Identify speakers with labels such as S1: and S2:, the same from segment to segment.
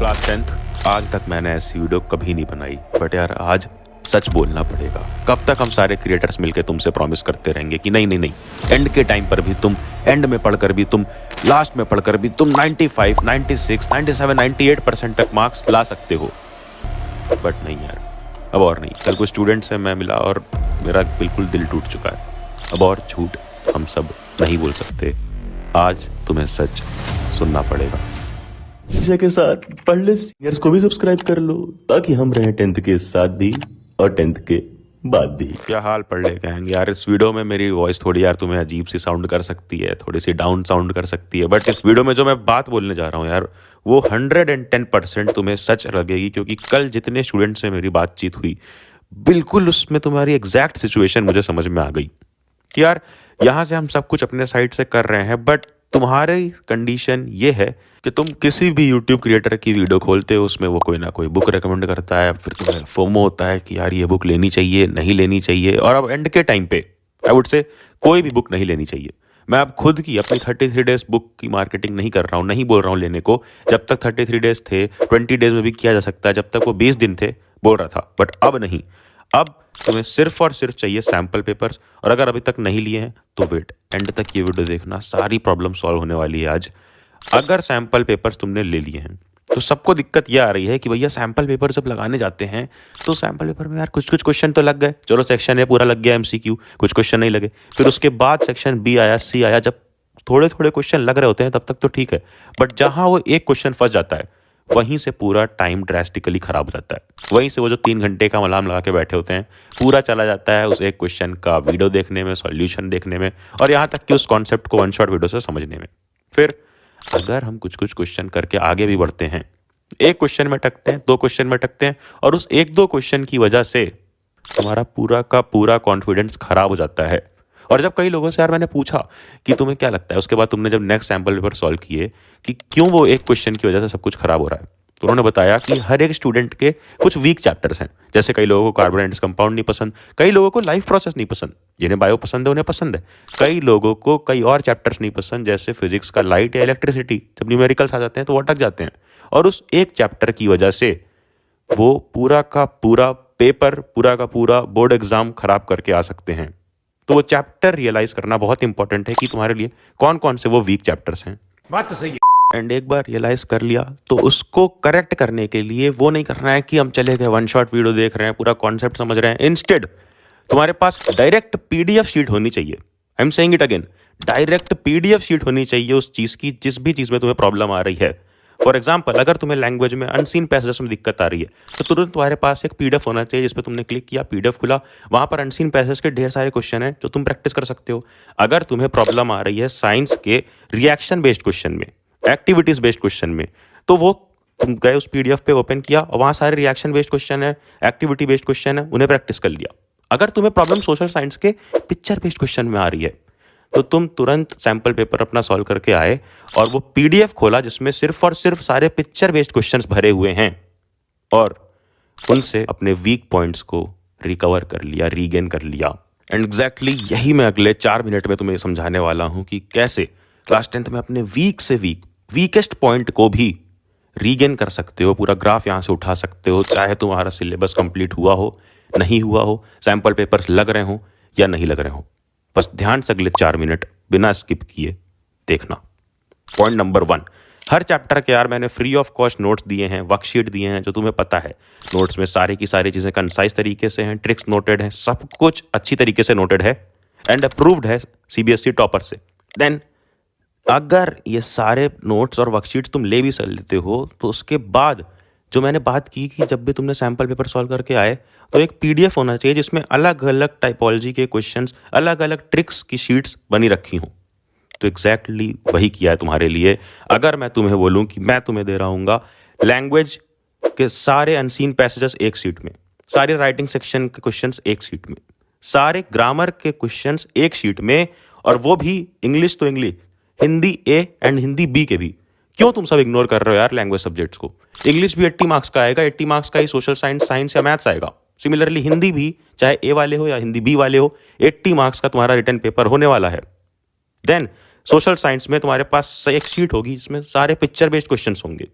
S1: Class 10th आज तक मैंने ऐसी वीडियो कभी नहीं बनाई, बट यार आज सच बोलना पड़ेगा। कब तक हम सारे क्रिएटर्स मिलके तुमसे प्रॉमिस करते रहेंगे कि नहीं नहीं नहीं, एंड के टाइम पर भी तुम, एंड में पढ़कर भी तुम, लास्ट में पढ़कर भी तुम 95, 96, 97, 98% तक मार्क्स ला सकते हो। बट नहीं यार, अब और नहीं। कल कुछ स्टूडेंट से मैं मिला और मेरा बिल्कुल दिल टूट चुका है। अब और झूठ हम सब नहीं बोल सकते, आज तुम्हें सच सुनना पड़ेगा।
S2: के साथ पढ़ ले सीनियर्स को भी सब्सक्राइब कर लो ताकि हम रहे 10th के साथ भी और 10th के बाद भी।
S1: क्या हाल पढ़ ले कहेंगे यार। इस वीडियो में मेरी वॉइस थोड़ी यार तुम्हें अजीब सी साउंड कर सकती है, थोड़ी सी डाउन साउंड कर सकती है, बट इस वीडियो में जो मैं बात बोलने जा रहा हूँ यार, वो 110% तुम्हें सच लगेगी। क्योंकि कल जितने स्टूडेंट से मेरी बातचीत हुई, बिल्कुल उसमें तुम्हारी एग्जैक्ट सिचुएशन मुझे समझ में आ गई कि यार यहाँ से हम सब कुछ अपने साइड से कर रहे हैं, बट तुम्हारी कंडीशन ये है कि तुम किसी भी यूट्यूब क्रिएटर की वीडियो खोलते हो, उसमें वो कोई ना कोई बुक रेकमेंड करता है, फिर तुम्हें फोमो होता है कि यार ये बुक लेनी चाहिए, नहीं लेनी चाहिए। और अब एंड के टाइम पे आई वुड से कोई भी बुक नहीं लेनी चाहिए। मैं अब खुद की अपनी 33 डेज बुक की मार्केटिंग नहीं कर रहा हूँ, नहीं बोल रहा हूँ लेने को। जब तक 33 डेज थे, 20 डेज में भी किया जा सकता है, जब तक वो 20 दिन थे बोल रहा था, बट अब नहीं। अब तुम्हें सिर्फ और सिर्फ चाहिए सैम्पल पेपर्स। और अगर अभी तक नहीं लिए हैं तो वेट, एंड तक ये वीडियो देखना, सारी प्रॉब्लम सॉल्व होने वाली है आज। अगर सैम्पल पेपर्स तुमने ले लिए हैं तो सबको दिक्कत ये आ रही है कि भैया सैम्पल पेपर जब लगाने जाते हैं तो सैम्पल पेपर में यार कुछ कुछ क्वेश्चन तो लग गए, चलो सेक्शन ए पूरा लग गया एमसीक्यू, कुछ क्वेश्चन नहीं लगे। फिर उसके बाद सेक्शन बी आया, सी आया, जब थोड़े थोड़े क्वेश्चन लग रहे होते हैं तब तक तो ठीक है, बट जहाँ वो एक क्वेश्चन फंस जाता है वहीं से पूरा टाइम ड्रास्टिकली खराब हो जाता है। वहीं से वो जो 3 घंटे का मलाम लगा के बैठे होते हैं पूरा चला जाता है उस एक क्वेश्चन का वीडियो देखने में, सॉल्यूशन देखने में, और यहाँ तक कि उस कॉन्सेप्ट को वन शॉट वीडियो से समझने में। फिर अगर हम कुछ कुछ क्वेश्चन करके आगे भी बढ़ते हैं, एक क्वेश्चन में अटकते हैं, 2 क्वेश्चन में अटकते हैं, और उस 1-2 क्वेश्चन की वजह से हमारा पूरा का पूरा कॉन्फिडेंस खराब हो जाता है। और जब कई लोगों से यार मैंने पूछा कि तुम्हें क्या लगता है, उसके बाद तुमने जब नेक्स्ट सैम्पल पेपर सॉल्व किए, कि क्यों वो एक क्वेश्चन की वजह से सब कुछ खराब हो रहा है, तो उन्होंने बताया कि हर एक स्टूडेंट के कुछ वीक चैप्टर्स हैं। जैसे कई लोगों को कार्बोनेट्स कंपाउंड नहीं पसंद, कई लोगों को लाइफ प्रोसेस नहीं पसंद, जिन्हें बायो पसंद है उन्हें पसंद है, कई लोगों को कई और चैप्टर्स नहीं पसंद, जैसे फिजिक्स का लाइट या इलेक्ट्रिसिटी। जब न्यूमेरिकल्स आ जाते हैं तो वो अटक जाते हैं, और उस एक चैप्टर की वजह से वो पूरा का पूरा पेपर, पूरा का पूरा बोर्ड एग्जाम खराब करके आ सकते हैं। तो वो चैप्टर रियलाइज करना बहुत इंपॉर्टेंट है कि तुम्हारे लिए कौन कौन से वो वीक चैप्टर्स हैं।
S3: बात तो सही है।
S1: एंड एक बार रियलाइज कर लिया तो उसको करेक्ट करने के लिए वो नहीं करना है कि हम चले गए वन शॉट वीडियो देख रहे हैं, पूरा कॉन्सेप्ट समझ रहे हैं। इंस्टेड तुम्हारे पास डायरेक्ट पीडीएफ शीट होनी चाहिए। I am saying it again, direct PDF sheet होनी चाहिए उस चीज की, जिस भी चीज में तुम्हें प्रॉब्लम आ रही है। फॉर एग्जाम्पल, अगर तुम्हें लैंग्वेज में अनसीन पैसेजेस में दिक्कत आ रही है तो तुरंत तुम्हारे पास एक पीडीएफ होना चाहिए, जिस पर तुमने क्लिक किया, पीडीएफ खुला, वहां पर अनसीन पैसेज के ढेर सारे क्वेश्चन हैं जो तुम प्रैक्टिस कर सकते हो। अगर तुम्हें प्रॉब्लम आ रही है साइंस के रिएक्शन बेस्ड क्वेश्चन में, एक्टिविटीज बेस्ड क्वेश्चन में, तो वो तुम गए उस पीडीएफ पे, ओपन किया, और वहां सारे रिएक्शन बेस्ड क्वेश्चन है, एक्टिविटी बेस्ड क्वेश्चन है, उन्हें प्रैक्टिस कर लिया। अगर तुम्हें प्रॉब्लम सोशल साइंस के पिक्चर बेस्ड क्वेश्चन में आ रही है तो तुम तुरंत सैंपल पेपर अपना सॉल्व करके आए और वो पीडीएफ खोला जिसमें सिर्फ और सिर्फ सारे पिक्चर बेस्ड क्वेश्चंस भरे हुए हैं, और उनसे अपने वीक पॉइंट्स को रिकवर कर लिया, रीगेन कर लिया। एंड एग्जैक्टली यही मैं अगले 4 मिनट में तुम्हें समझाने वाला हूं कि कैसे क्लास 10th में अपने वीक से वीकेस्ट पॉइंट को भी रीगेन कर सकते हो, पूरा ग्राफ यहाँ से उठा सकते हो, चाहे तुम्हारा सिलेबस कंप्लीट हुआ हो, नहीं हुआ हो, सैंपल पेपर्स लग रहे हो या नहीं लग रहे हो। बस ध्यान से अगले 4 मिनट बिना स्किप किए देखना। पॉइंट नंबर 1, हर चैप्टर के यार मैंने फ्री ऑफ कॉस्ट नोट्स दिए हैं, वर्कशीट दिए हैं, जो तुम्हें पता है। नोट्स में सारी की सारी चीज़ें कंसाइज तरीके से हैं, ट्रिक्स नोटेड हैं, सब कुछ अच्छी तरीके से नोटेड है एंड अप्रूव्ड है सीबीएसई टॉपर से। देन अगर ये सारे नोट्स और वर्कशीट्स तुम ले भी लेते हो तो उसके बाद जो मैंने बात की कि जब भी तुमने सैम्पल पेपर सॉल्व करके आए तो एक पीडीएफ होना चाहिए जिसमें अलग अलग टाइपोलॉजी के क्वेश्चंस, अलग अलग ट्रिक्स की शीट्स बनी रखी हों। तो एग्जैक्टली वही किया है तुम्हारे लिए। अगर मैं तुम्हें बोलूं कि मैं तुम्हें दे रहा हूँ लैंग्वेज के सारे अनसीन पैसेजेस एक शीट में, सारे राइटिंग सेक्शन के क्वेश्चंस एक शीट में, सारे ग्रामर के क्वेश्चंस एक शीट में, और वो भी इंग्लिश तो English, Hindi A and Hindi B के भी। क्यों तुम सब इग्नोर कर रहे हो यार लैंग्वेज सब्जेक्ट्स को? इंग्लिश भी 80 मार्क्स का आएगा, 80 मार्क्स का ही सोशल साइंस या मैथ्स आएगा। सिमिलरली हिंदी भी, चाहे ए वाले हो या हिंदी बी वाले हो, 80 मार्क्स का तुम्हारा रिटन पेपर होने वाला है। देन सोशल साइंस में तुम्हारे पास एक शीट होगी जिसमें सारे पिक्चर बेस्ड क्वेश्चंस होंगे,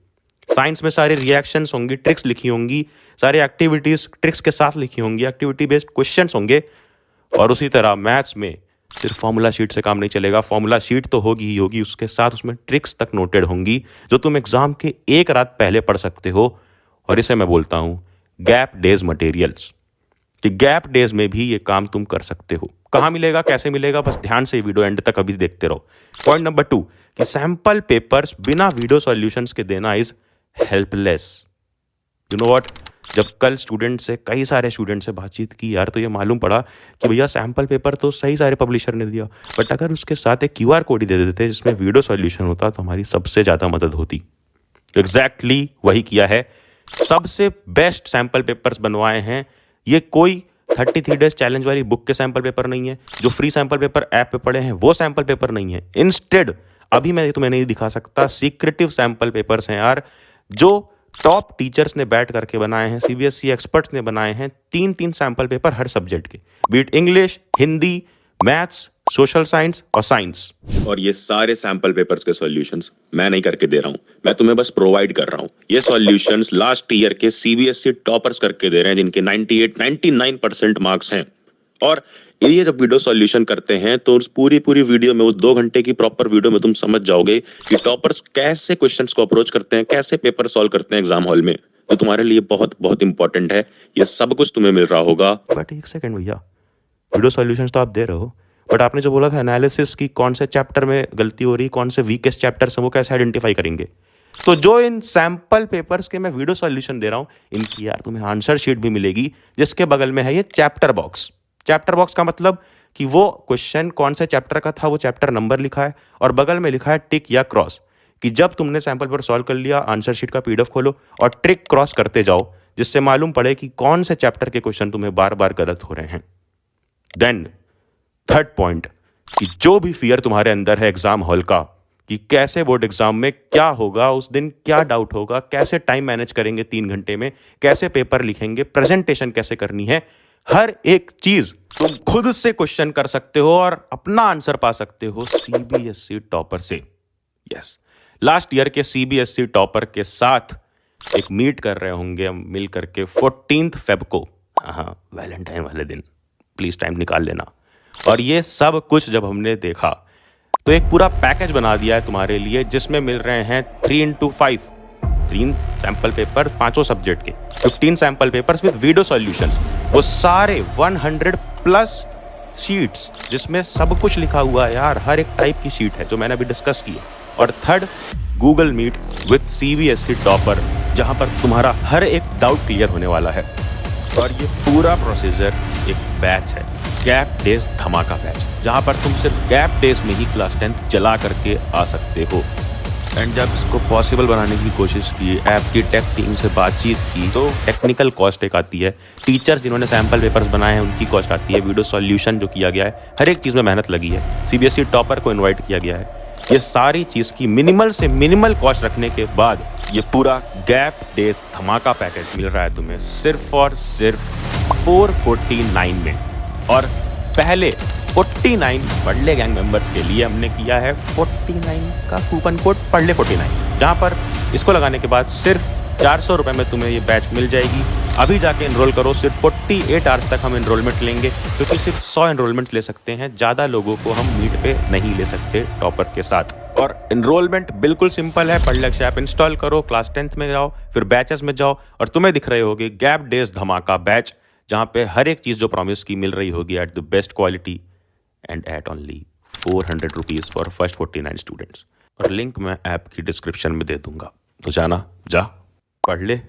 S1: साइंस में सारे रिएक्शंस होंगी, ट्रिक्स लिखी होंगी, सारी एक्टिविटीज ट्रिक्स के साथ लिखी होंगी, एक्टिविटी बेस्ड क्वेश्चंस होंगे। और उसी तरह मैथ्स में सिर्फ फॉर्मूला शीट से काम नहीं चलेगा, फॉर्मूला शीट तो होगी ही होगी, उसके साथ उसमें ट्रिक्स तक नोटेड होंगी जो तुम एग्जाम के एक रात पहले पढ़ सकते हो। और इसे मैं बोलता हूं गैप डेज मटेरियल्स, कि गैप डेज में भी ये काम तुम कर सकते हो। कहाँ मिलेगा, कैसे मिलेगा, बस ध्यान से वीडियो एंड तक अभी देखते रहो। पॉइंट नंबर 2 कि सैंपल पेपर्स बिना वीडियो सॉल्यूशंस के देना is helpless. You know what, जब कल स्टूडेंट से कई सारे स्टूडेंट से बातचीत की यार, तो ये मालूम पड़ा कि भैया सैंपल पेपर तो सही सारे पब्लिशर ने दिया, बट अगर उसके साथ एक QR कोड ही दे देते जिसमें वीडियो सॉल्यूशन होता तो हमारी सबसे ज़्यादा मदद होती। एग्जैक्टली वही किया है, सबसे बेस्ट सैंपल पेपर्स बनवाए हैं। ये कोई 33 डेज चैलेंज वाली बुक के सैंपल पेपर नहीं है, जो फ्री सैंपल पेपर ऐप पे पड़े हैं वो सैंपल पेपर नहीं है। इंस्टेड अभी मैं तुम्हें नहीं दिखा सकता, सीक्रेटिव सैंपल पेपर्स हैं यार, जो टॉप टीचर्स ने बैठ करके बनाए हैं, CBSE एक्सपर्ट्स ने बनाए हैं। 3-3 सैंपल पेपर हर सब्जेक्ट के, be it English, Hindi, maths, social science और साइंस। और ये सारे सैंपल पेपर्स के सॉल्यूशंस मैं नहीं करके दे रहा हूं, मैं तुम्हें बस प्रोवाइड कर रहा हूं। ये सॉल्यूशंस लास्ट ईयर के CBSE टॉपर्स करके दे रहे हैं, जिनके 98-99% मार्क्स हैं। और ये जब वीडियो सॉल्यूशन करते हैं तो उस पूरी वीडियो में, उस 2 घंटे की प्रॉपर वीडियो में तुम समझ जाओगे कि टॉपर्स कैसे क्वेश्चंस को अप्रोच करते हैं, कैसे पेपर सॉल्व करते हैं एग्जाम हॉल में, जो तुम्हारे लिए बहुत बहुत इंपॉर्टेंट है। ये सब कुछ तुम्हें मिल रहा होगा। बट एक सेकंड भैया, वीडियो सॉल्यूशंस तो आप दे रहे हो, बट आपने जो बोला था एनालिसिस की कौन से चैप्टर में गलती हो रही, कौन से वीकेस्ट चैप्टर्स हैं, वो कैसे आइडेंटिफाई करेंगे? तो जो इन सैंपल पेपर्स के मैं वीडियो सॉल्यूशन दे रहा हूं, इनकी यार तुम्हें आंसर शीट भी मिलेगी, जिसके बगल में है ये चैप्टर बॉक्स। चैप्टर बॉक्स का मतलब कि वो क्वेश्चन कौन से चैप्टर का था, वो चैप्टर नंबर लिखा है और बगल में लिखा है टिक या क्रॉस, कि जब तुमने सैंपल पेपर सॉल्व कर लिया, आंसर शीट का PDF खोलो और ट्रिक क्रॉस करते जाओ, जिससे मालूम पड़े कि कौन से चैप्टर के क्वेश्चन तुम्हें बार बार गलत हो रहे हैं। देन थर्ड पॉइंट, कि जो भी फियर तुम्हारे अंदर है एग्जाम हॉल का, कि कैसे बोर्ड एग्जाम में क्या होगा, उस दिन क्या डाउट होगा, कैसे टाइम मैनेज करेंगे 3 घंटे में, कैसे पेपर लिखेंगे, प्रेजेंटेशन कैसे करनी है, हर एक चीज तुम खुद से क्वेश्चन कर सकते हो और अपना आंसर पा सकते हो CBSE टॉपर से। यस, लास्ट ईयर के CBSE टॉपर के साथ एक मीट कर रहे होंगे हम मिल करके 14 फेब को। हाँ, वैलेंटाइन वाले दिन प्लीज टाइम निकाल लेना। और ये सब कुछ जब हमने देखा तो एक पूरा पैकेज बना दिया है तुम्हारे लिए, जिसमें मिल रहे हैं 3x5 3 सैंपल पेपर 5 सब्जेक्ट के, 15 sample papers with video solutions, वो सारे 100+ शीट्स जिसमें सब कुछ लिखा हुआ है यार, हर एक टाइप की शीट है जो मैंने अभी डिस्कस की है। और third, Google Meet with CBSE topper, जहां पर तुम्हारा हर एक डाउट क्लियर होने वाला है। और ये पूरा प्रोसीजर एक बैच है, गैप डेज धमाका बैच, जहां पर तुम सिर्फ गैप डेज में ही क्लास 10 चला करके आ सकते हो। एंड जब इसको पॉसिबल बनाने की कोशिश की, ऐप की टेक टीम से बातचीत की, तो टेक्निकल कॉस्ट एक आती है, टीचर्स जिन्होंने सैंपल पेपर्स बनाए हैं उनकी कॉस्ट आती है, वीडियो सॉल्यूशन जो किया गया है, हर एक चीज़ में मेहनत लगी है, CBSE टॉपर को इन्वाइट किया गया है। ये सारी चीज़ की मिनिमल से मिनिमल कॉस्ट रखने के बाद ये पूरा गैप डेज धमाका पैकेज मिल रहा है तुम्हें सिर्फ और सिर्फ 449 में। और पहले 49 पढ़ले गैंग मेंबर्स के लिए हमने किया है 49 का कूपन कोड पढ़ले 49, जहां पर इसको लगाने के बाद सिर्फ 400 रुपये में तुम्हें ये बैच मिल जाएगी। अभी जाके एनरोल करो, सिर्फ 48 आवर्स तक हम एनरोलमेंट लेंगे, क्योंकि सिर्फ 100 एनरोलमेंट ले सकते हैं, ज़्यादा लोगों को हम मीट पे नहीं ले सकते टॉपर के साथ। और एनरोलमेंट बिल्कुल सिंपल है, पढ़लक्ष्य ऐप इंस्टॉल करो, क्लास 10th में जाओ, फिर बैचेस में जाओ और तुम्हें दिख रहे होगी गैप डेज धमाका बैच, जहाँ पे हर एक चीज़ जो प्रॉमिस की मिल रही होगी at the best quality and at only 400 rupees for first 49 students. और लिंक मैं ऐप की डिस्क्रिप्शन में दे दूंगा, तो जाना, जा पढ़ ले।